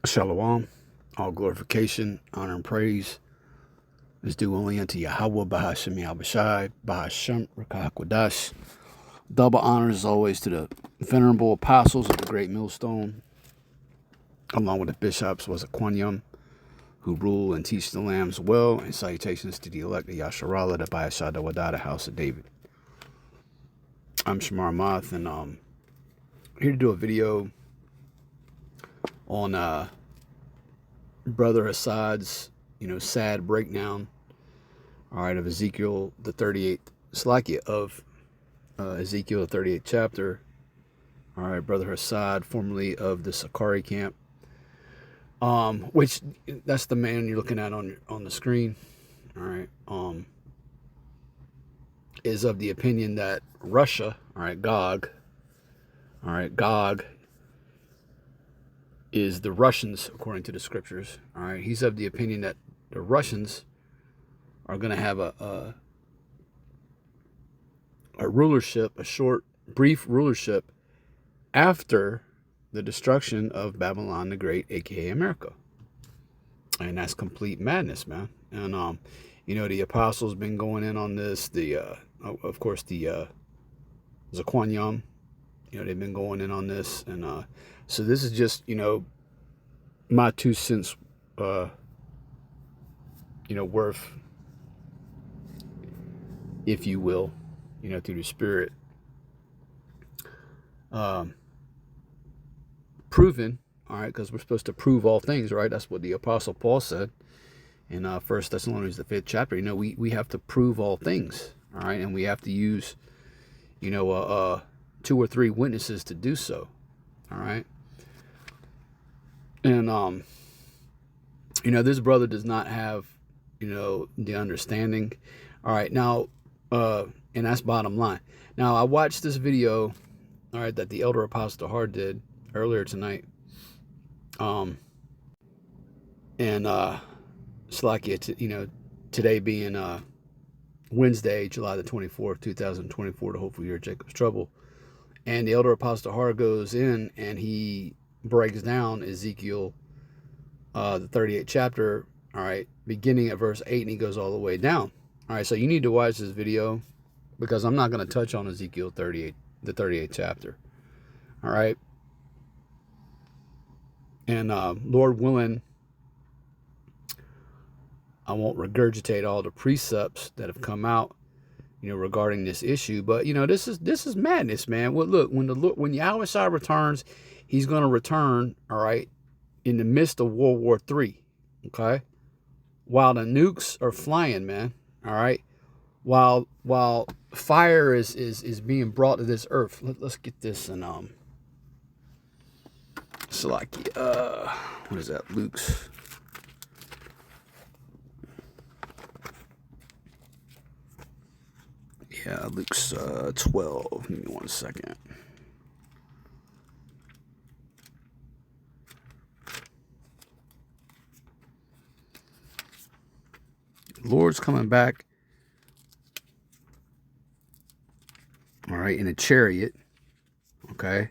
Shalom. All glorification, honor, and praise is due only unto Yahweh, Bahashem Yahushai, Bahashem Rakakwadash. Double honors as always to the venerable apostles of the great millstone, along with the bishops was a Quanyum, who rule and teach the lambs well, and salutations to the elect of Yasharallah, the Bahashah, the Wadah, the house of David. I'm Shamar Moth, and here to do a video on Brother Hassad's, sad breakdown, all right, of Ezekiel, the 38th, Slakia of Ezekiel, the 38th chapter. All right, Brother Hassad, formerly of the Sakari camp, which that's the man you're looking at on the screen. All right, is of the opinion that Russia, Gog is the Russians according to the scriptures. All right, he's of the opinion that the Russians are going to have a rulership, a short, brief rulership after the destruction of Babylon the Great, aka America. And that's complete madness, man. And the apostles been going in on this. Of course, the Zaquanyam, they've been going in on this, and so this is just my 2 cents, worth, if you will, through the Spirit, proven. All right, because we're supposed to prove all things, right? That's what the Apostle Paul said in 1 Thessalonians, the 5th chapter. We have to prove all things, all right, and we have to use, 2 or 3 witnesses to do so, all right. And this brother does not have, the understanding. All right, now, and that's bottom line. Now, I watched this video, all right, that the Elder Apostle Hard did earlier tonight. And Slakia, today being Wednesday, July the 24th, 2024, to hopefully hear Jacob's trouble. And the Elder Apostle Hard goes in and he breaks down Ezekiel, the 38th chapter, all right, beginning at verse 8, and he goes all the way down. All right, so you need to watch this video because I'm not going to touch on Ezekiel 38, the 38th chapter. All right. And Lord willing, I won't regurgitate all the precepts that have come out, regarding this issue. But this is madness, man. Well, look, when Yahweh returns, he's going to return, all right, in the midst of World War III, okay, while the nukes are flying, man. All right, while fire is being brought to this earth. Let's get this and so like what is that? Luke's. Yeah, Luke's 12. Give me 1 second. Lord's coming back, all right, in a chariot, okay,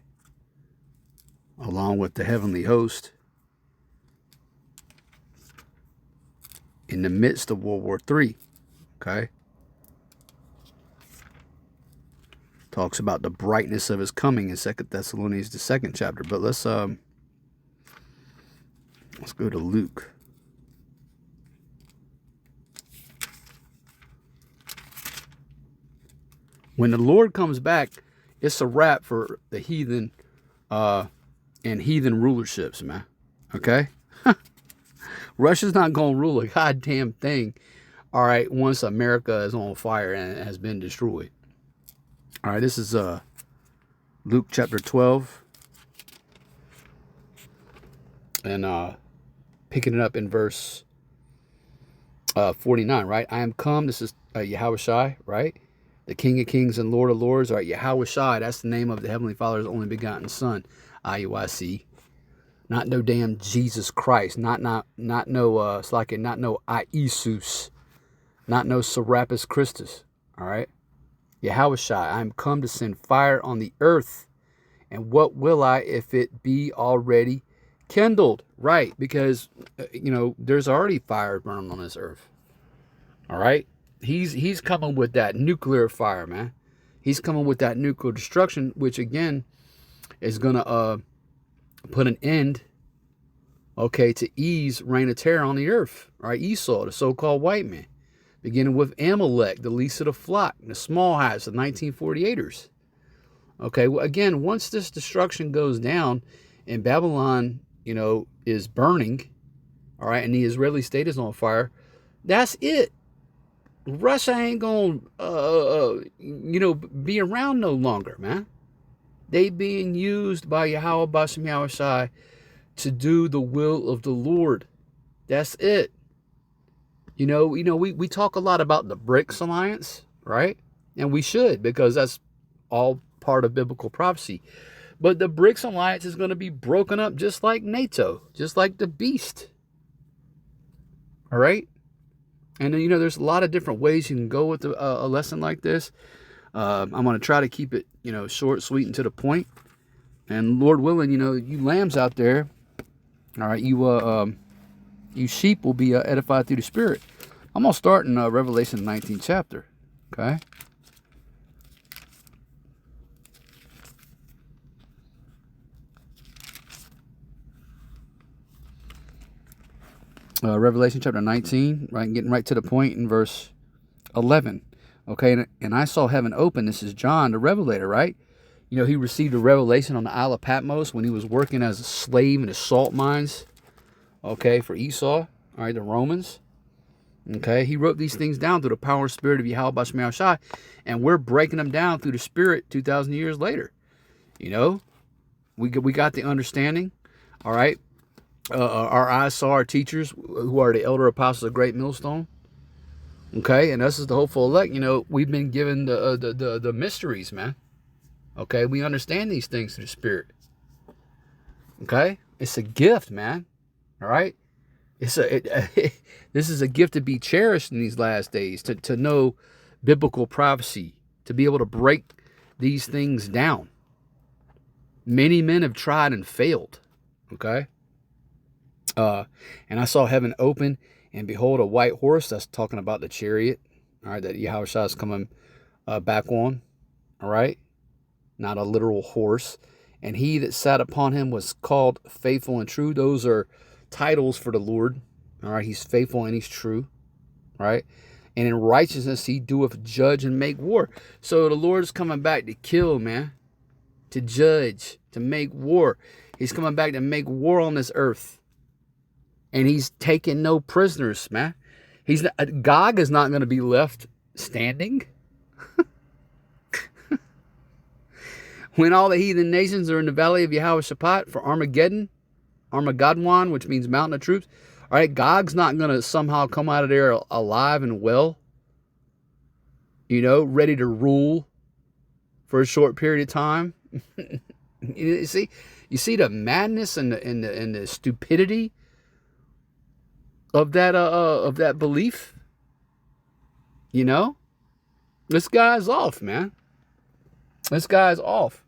along with the heavenly host in the midst of World War III, okay. Talks about the brightness of his coming in 2 Thessalonians, the 2nd chapter. But let's go to Luke. When the Lord comes back, it's a wrap for the heathen and heathen rulerships, man. Okay? Russia's not going to rule a goddamn thing, all right, once America is on fire and has been destroyed. All right, this is Luke chapter 12. And picking it up in verse 49, right? I am come. This is Yahushai, right? The King of Kings and Lord of Lords. All right, Yahushai, that's the name of the Heavenly Father's only begotten Son, IUIC. Not no damn Jesus Christ. Not no Slakia, not no Iesus. Not no Serapis Christus. All right? Yahushai, I am come to send fire on the earth. And what will I if it be already Kindled, right? Because there's already fire burning on this earth. All right, he's coming with that nuclear fire, man. He's coming with that nuclear destruction, which again is gonna put an end, okay, to Eve's reign of terror on the earth. All right, Esau, the so-called white man, beginning with Amalek, the least of the flock, the small hats, the 1948ers. Okay, well, again, once this destruction goes down and Babylon, is burning, all right, and the Israeli state is on fire, that's it. Russia ain't gonna, be around no longer, man. They being used by Yahweh Bashem Yahushai to do the will of the Lord. That's it. We talk a lot about the BRICS alliance, right? And we should, because that's all part of biblical prophecy. But the BRICS alliance is going to be broken up just like NATO, just like the beast. All right? And then, there's a lot of different ways you can go with a lesson like this. I'm going to try to keep it, short, sweet, and to the point. And Lord willing, you lambs out there, all right, you sheep will be edified through the Spirit. I'm going to start in Revelation 19th chapter, okay? Revelation chapter 19, right, getting right to the point in verse 11. Okay, and I saw heaven open. This is John, the revelator, right? He received a revelation on the Isle of Patmos when he was working as a slave in the salt mines, okay, for Esau, all right, the Romans. Okay, he wrote these things down through the power and spirit of Yahweh Bashem Yahushai, and we're breaking them down through the Spirit 2,000 years later. We got the understanding, all right? Our eyes saw our teachers, who are the elder apostles of Great Millstone. Okay, and us as the hopeful elect, we've been given the mysteries, man. Okay, we understand these things through the Spirit. Okay, it's a gift, man. All right, this is a gift to be cherished in these last days, to know biblical prophecy, to be able to break these things down. Many men have tried and failed. Okay. And I saw heaven open, and behold, a white horse. That's talking about the chariot, all right, that Yahushua is coming back on, all right? Not a literal horse. And he that sat upon him was called faithful and true. Those are titles for the Lord, all right? He's faithful and he's true, right? And in righteousness he doeth judge and make war. So the Lord is coming back to kill, man, to judge, to make war. He's coming back to make war on this earth. And he's taking no prisoners, man. Gog is not going to be left standing. When all the heathen nations are in the valley of Yahweh Shaphat for Armageddon, which means mountain of troops. All right, Gog's not going to somehow come out of there alive and well, ready to rule for a short period of time. You see the madness and the stupidity of that belief. This guy's off, man. This guy's off.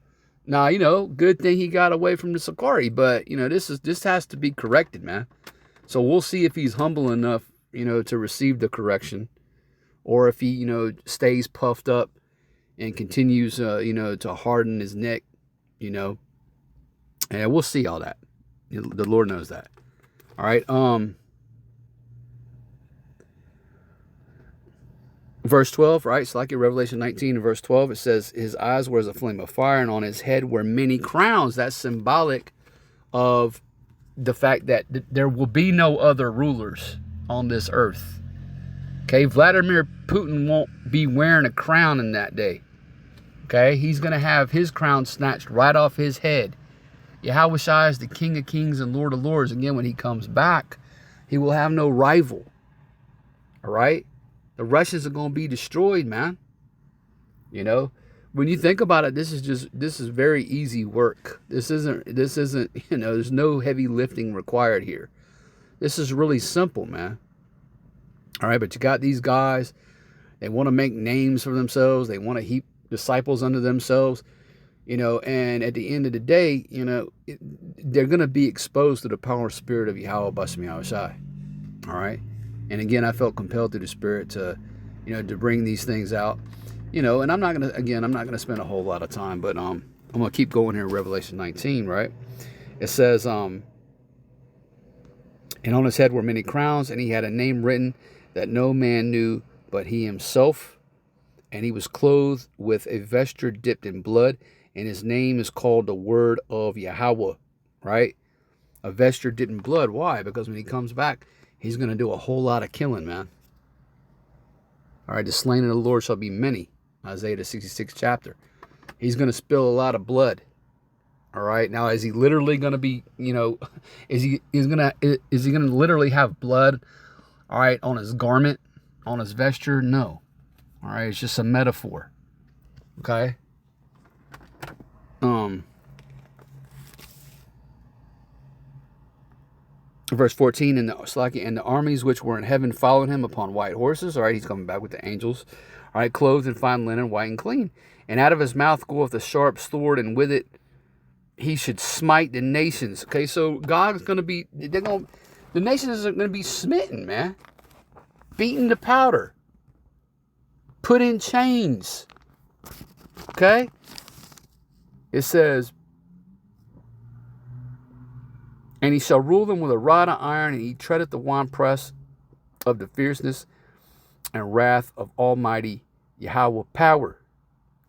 Now, good thing he got away from the Sakari, but this has to be corrected, man. So we'll see if he's humble enough, to receive the correction, or if he, stays puffed up and continues, to harden his neck, and we'll see all that. The Lord knows that. All right. Verse 12, right? So like in Revelation 19 and verse 12, it says, his eyes were as a flame of fire, and on his head were many crowns. That's symbolic of the fact that there will be no other rulers on this earth. Okay, Vladimir Putin won't be wearing a crown in that day. Okay, he's going to have his crown snatched right off his head. Yahweh Shai is the King of Kings and Lord of Lords. Again, when he comes back, he will have no rival. All right? The Russians are going to be destroyed, man. When you think about it, this is very easy work. This isn't, there's no heavy lifting required here. This is really simple, man. All right, but you got these guys, they want to make names for themselves. They want to heap disciples unto themselves. And at the end of the day, they're going to be exposed to the power and spirit of Yahweh Basmi Yahushai. All right. And again, I felt compelled through the spirit to, to bring these things out, and I'm not going to spend a whole lot of time, but I'm going to keep going here in Revelation 19, right? It says, and on his head were many crowns, and he had a name written that no man knew but he himself. And he was clothed with a vesture dipped in blood, and his name is called the Word of Yahweh, right? A vesture dipped in blood. Why? Because when he comes back, he's going to do a whole lot of killing, man. All right, the slain of the Lord shall be many. Isaiah the 66th chapter. He's going to spill a lot of blood. All right. Now, is he literally going to be, is he going to literally have blood, all right, on his garment, on his vesture? No. All right, it's just a metaphor. Okay. Verse 14, and the armies which were in heaven followed him upon white horses. All right, he's coming back with the angels. All right, clothed in fine linen, white and clean. And out of his mouth goeth a sharp sword, and with it he should smite the nations. Okay, so God's going to be, the nations are going to be smitten, man. Beaten to powder. Put in chains. Okay? It says, and he shall rule them with a rod of iron, and he treadeth the winepress of the fierceness and wrath of Almighty Yahweh power.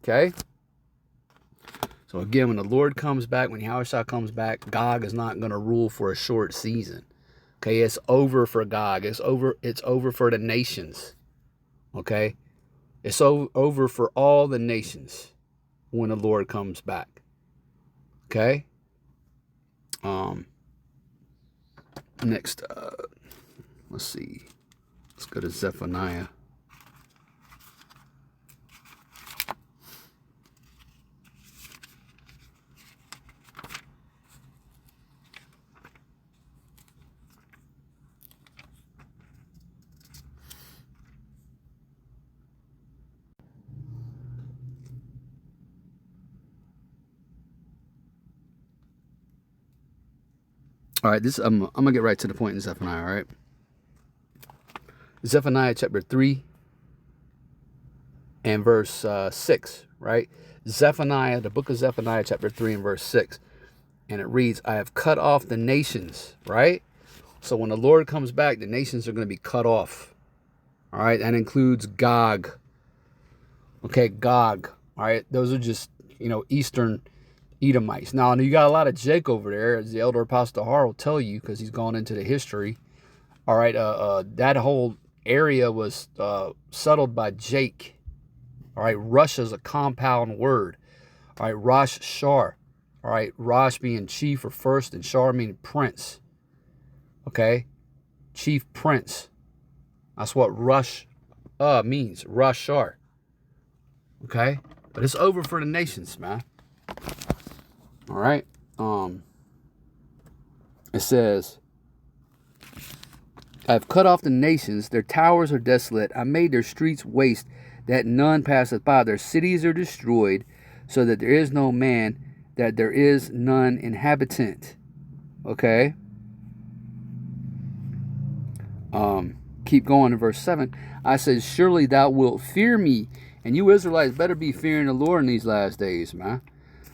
Okay? So again, when the Lord comes back, when Yahushua comes back, Gog is not going to rule for a short season. Okay? It's over for Gog. It's over for the nations. Okay? It's over for all the nations when the Lord comes back. Okay? Next, let's see. Let's go to Zephaniah. All right, I'm going to get right to the point in Zephaniah, all right? Zephaniah chapter 3 and verse 6, right? Zephaniah, the book of Zephaniah chapter 3 and verse 6. And it reads, I have cut off the nations, right? So when the Lord comes back, the nations are going to be cut off. All right, that includes Gog. Okay, Gog. All right, those are just, Eastern Edomites. Now, you got a lot of Jake over there, as the elder Apostle Har will tell you, because he's gone into the history. All right, that whole area was settled by Jake. All right, Rush is a compound word. All right, Rosh Shar. All right, Rosh being chief or first, and Shar meaning prince. Okay, chief prince. That's what Rush means, Rosh Shar. Okay, but it's over for the nations, man. All right. It says, I have cut off the nations, their towers are desolate. I made their streets waste, that none passeth by. Their cities are destroyed, so that there is no man, that there is none inhabitant. Okay. Keep going to verse 7. I said, surely thou wilt fear me, and you Israelites better be fearing the Lord in these last days, man.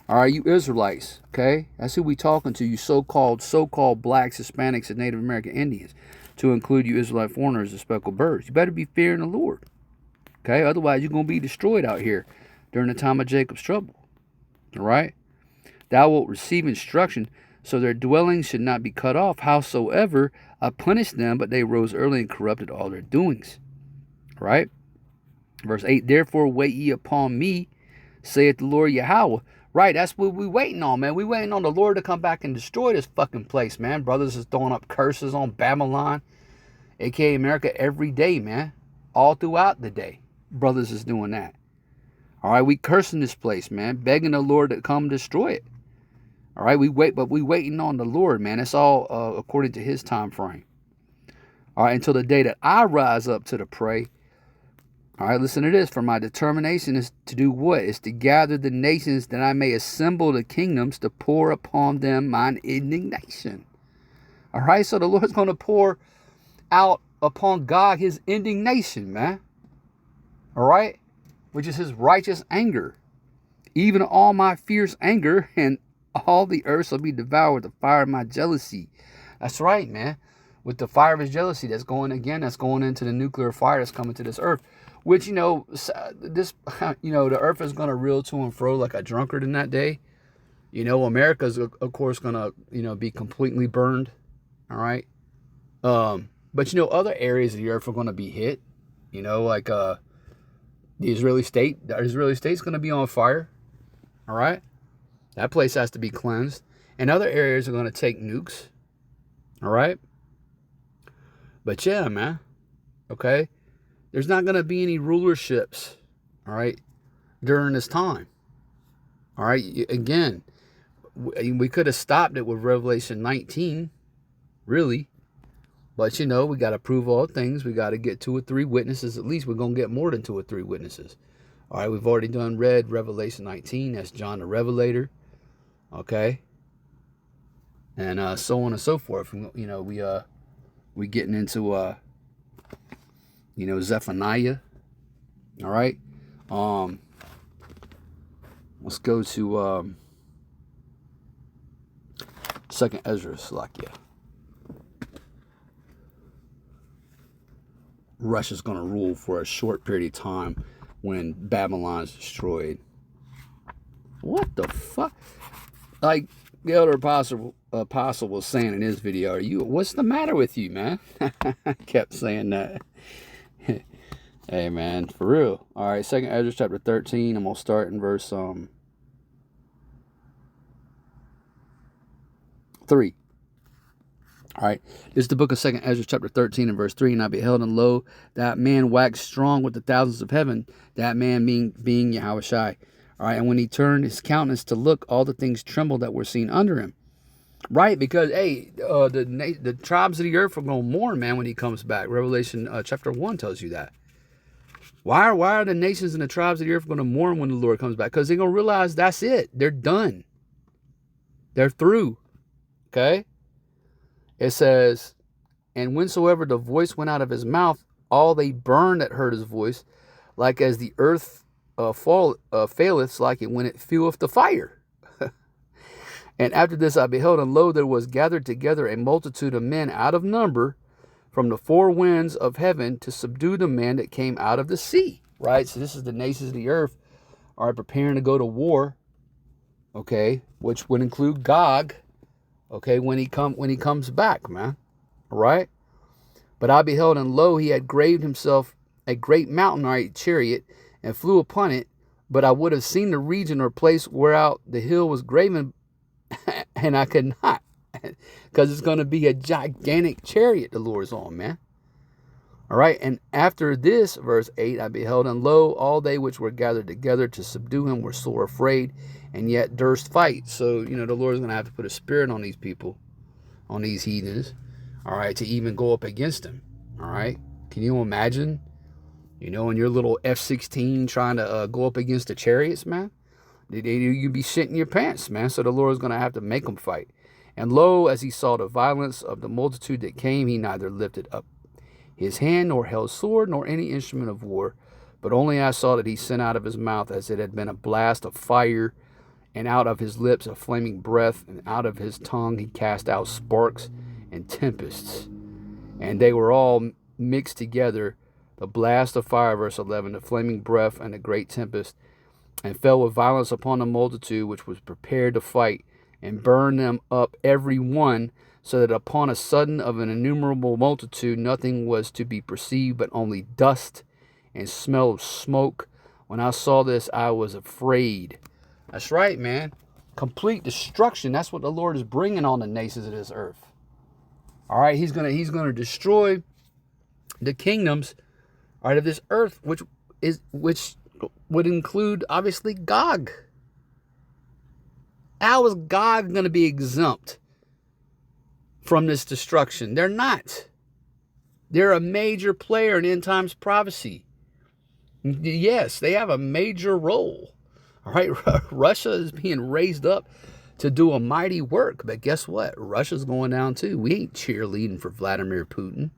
All right, you Israelites, okay? That's who we talking to, you so-called blacks, Hispanics, and Native American Indians, to include you Israelite foreigners and speckled birds. You better be fearing the Lord, okay? Otherwise, you're going to be destroyed out here during the time of Jacob's trouble, all right? Thou wilt receive instruction, so their dwellings should not be cut off. Howsoever, I punished them, but they rose early and corrupted all their doings, all right? Verse 8, therefore wait ye upon me, saith the Lord Yahweh. Right, that's what we waiting on, man. We waiting on the Lord to come back and destroy this fucking place, man. Brothers is throwing up curses on Babylon, a.k.a. America, every day, man. All throughout the day, brothers is doing that. All right, we cursing this place, man. Begging the Lord to come destroy it. All right, we waiting on the Lord, man. It's all according to his time frame. All right, until the day that I rise up to the prey. All right, listen to this. For my determination is to do what? Is to gather the nations that I may assemble the kingdoms to pour upon them mine indignation. All right, so the Lord's going to pour out upon God his indignation, man. All right, which is his righteous anger. Even all my fierce anger, and all the earth shall be devoured with the fire of my jealousy. That's right, man. With the fire of his jealousy that's going into the nuclear fire that's coming to this earth. Which, the earth is going to reel to and fro like a drunkard in that day. America's, of course, going to, be completely burned. All right. But, other areas of the earth are going to be hit. Like the Israeli state. The Israeli state's going to be on fire. All right. That place has to be cleansed. And other areas are going to take nukes. All right. But yeah, man. Okay. There's not going to be any rulerships, all right, during this time. All right, again, we could have stopped it with Revelation 19, really. But, we got to prove all things. We got to get 2 or 3 witnesses. At least we're going to get more than 2 or 3 witnesses. All right, we've already read Revelation 19. That's John the Revelator, okay? And so on and so forth. We getting into... Zephaniah. All right. Let's go to 2nd Ezra, Salakia. Russia's going to rule for a short period of time when Babylon is destroyed. What the fuck? Like the elder apostle was saying in his video, what's the matter with you, man? I kept saying that. Hey, man, for real. All right, 2nd Ezra chapter 13. I'm going to start in verse 3. All right, this is the book of 2nd Ezra chapter 13 and verse 3. And I beheld, and lo, that man waxed strong with the thousands of heaven, that man being Yahushai. All right, and when he turned his countenance to look, all the things trembled that were seen under him. Right, because, hey, the tribes of the earth are going to mourn, man, when he comes back. Revelation chapter 1 tells you that. Why are the nations and the tribes of the earth going to mourn when the Lord comes back? Because they're going to realize that's it. They're done. They're through. Okay? It says, and whensoever the voice went out of his mouth, all they burned that heard his voice, like as the earth faileth, like it when it feweth the fire. And after this I beheld, and lo, there was gathered together a multitude of men out of number from the 4 winds of heaven to subdue the man that came out of the sea. Right? So this is the nations of the earth are preparing to go to war. Okay? Which would include Gog. Okay? When he comes back, man. All right? But I beheld, and lo, he had graved himself a great mountain, or a chariot, and flew upon it. But I would have seen the region or place whereout the hill was graven, and I could not, because it's going to be a gigantic chariot the Lord's on, man. All right, and after this, verse 8, I beheld, and lo, all they which were gathered together to subdue him were sore afraid, and yet durst fight. So, the Lord's going to have to put a spirit on these people, on these heathens, all right, to even go up against him, all right? Can you imagine, in your little F-16 trying to go up against the chariots, man? You'd be shitting your pants, man. So the Lord's going to have to make them fight. And lo, as he saw the violence of the multitude that came, he neither lifted up his hand, nor held sword, nor any instrument of war. But only I saw that he sent out of his mouth as it had been a blast of fire, and out of his lips a flaming breath, and out of his tongue he cast out sparks and tempests. And they were all mixed together, the blast of fire, verse 11, the flaming breath, and the great tempest, and fell with violence upon the multitude which was prepared to fight, and burned them up every one, so that upon a sudden of an innumerable multitude nothing was to be perceived but only dust and smell of smoke. When I saw this, I was afraid. That's right, man. Complete destruction. That's what the Lord is bringing on the nations of this earth. All right, he's gonna destroy the kingdoms, all right, of this earth, which would include, obviously, Gog. How is Gog going to be exempt from this destruction? They're not. They're a major player in end times prophecy. Yes, they have a major role. All right, Russia is being raised up to do a mighty work, but guess what? Russia's going down too. We ain't cheerleading for Vladimir Putin.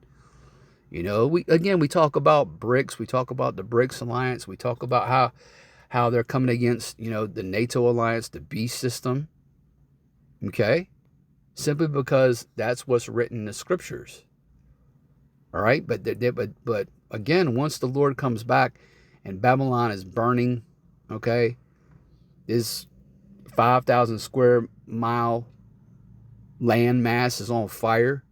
You know, we talk about BRICS, we talk about the BRICS alliance, we talk about how they're coming against, you know, the NATO alliance, the beast system. Okay? Simply because that's what's written in the scriptures. All right? But again, once the Lord comes back and Babylon is burning, okay, this 5,000 square mile land mass is on fire.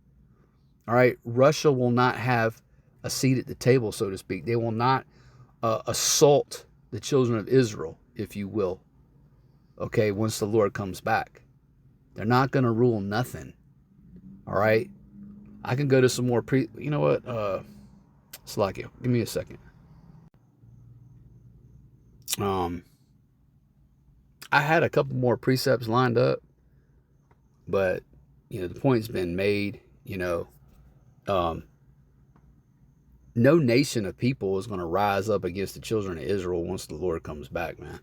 All right, Russia will not have a seat at the table, so to speak. They will not assault the children of Israel, if you will. Okay, once the Lord comes back, they're not going to rule nothing. All right, I can go to some more you know what? Slakia, give me a second. I had a couple more precepts lined up, but you know the point's been made. You know, no nation of people is going to rise up against the children of Israel once the Lord comes back, man.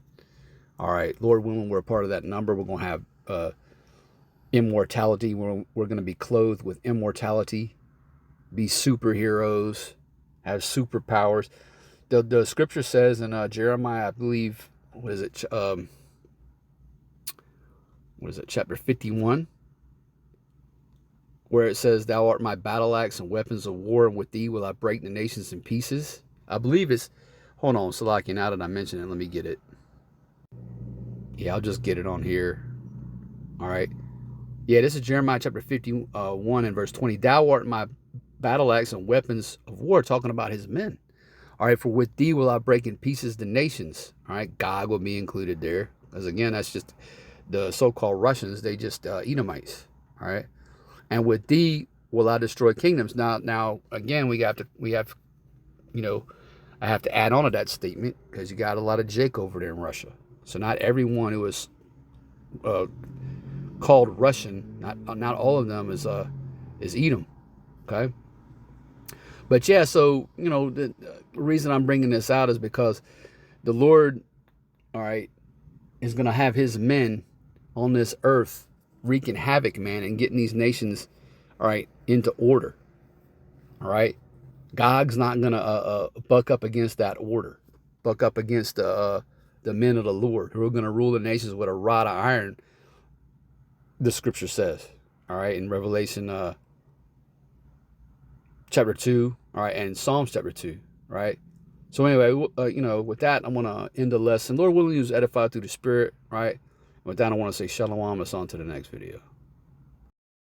All right, Lord willing, we're a part of that number. We're going to have immortality. We're going to be clothed with immortality, be superheroes, have superpowers. The scripture says in Jeremiah, I believe, what is it, chapter 51, where it says, thou art my battle axe and weapons of war, and with thee will I break the nations in pieces. I believe it's, hold on, Salaki, now that I mention it, let me get it. Yeah, I'll just get it on here. All right. Yeah, this is Jeremiah chapter 51 and verse 20. Thou art my battle axe and weapons of war, talking about his men. All right, for with thee will I break in pieces the nations. All right, Gog will be included there. Because again, that's just the so-called Russians. They just Edomites. All right. And with thee will I destroy kingdoms. Now again, we have, you know, I have to add on to that statement because you got a lot of Jake over there in Russia. So not everyone who is called Russian, not all of them is Edom. Okay. But yeah, so you know the reason I'm bringing this out is because the Lord, all right, is going to have his men on this earth wreaking havoc, man, and getting these nations, all right, into order. All right, Gog's not going to buck up against that order, buck up against the men of the Lord who are going to rule the nations with a rod of iron. The scripture says, all right, in Revelation chapter 2, all right, and Psalms chapter 2, right? So anyway, you know, with that, I'm going to end the lesson. Lord willing, you was edified through the Spirit, right? With that, I want to say shalom. Us on to the next video.